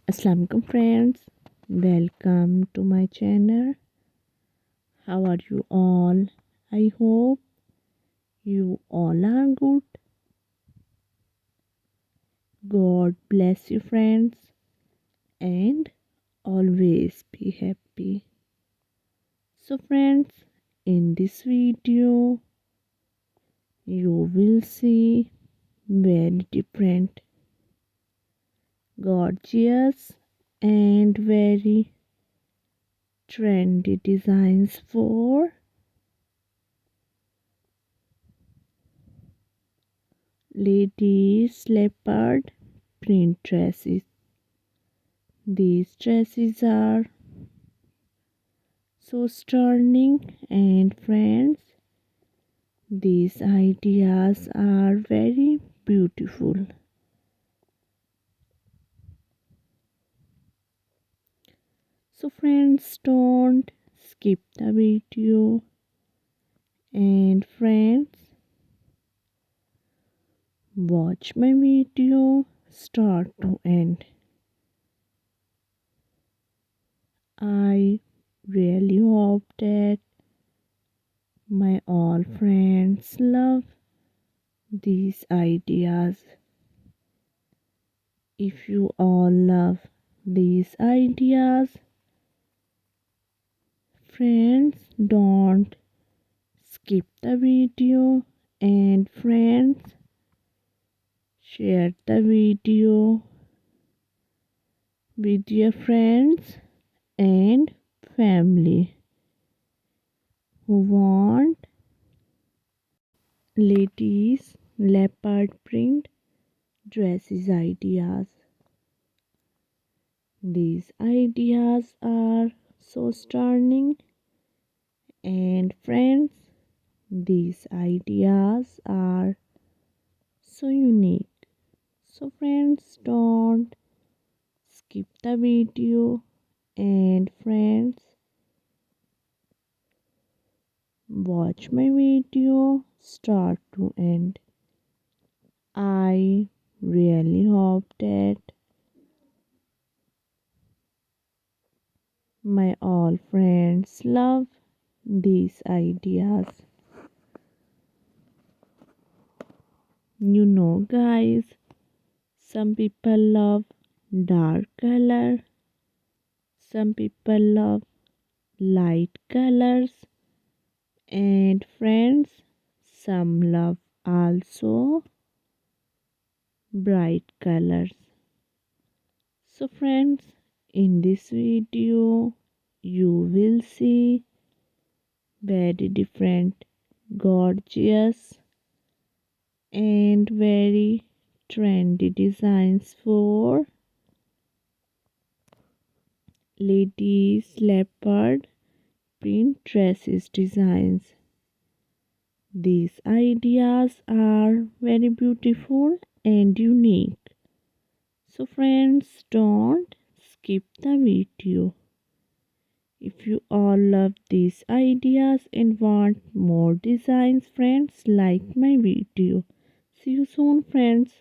Assalamualaikum friends, welcome to my channel. How are you all? I hope you all are good. God bless you friends and always be happy. So friends, in this video you will see very different, gorgeous and very trendy designs for ladies leopard print dresses. These dresses are so stunning, and friends, these ideas are very beautiful. So friends, don't skip the video, and friends, watch my video start to end. I really hope that my all friends love these ideas. If you all love these ideas, friends, don't skip the video, and friends, share the video with your friends and family who want ladies leopard print dresses ideas. These ideas are so stunning, and friends, these ideas are so unique. So friends, don't skip the video, and friends, watch my video start to end. I really hope that my all friends love these ideas. You know guys, some people love dark color, some people love light colors, and friends, some love also bright colors. So friends, in this video you will see very different, gorgeous and very trendy designs for ladies leopard print dresses designs. These ideas are very beautiful and unique. So friends, don't skip the video. If you all love these ideas and want more designs, friends, like my video. See you soon, friends.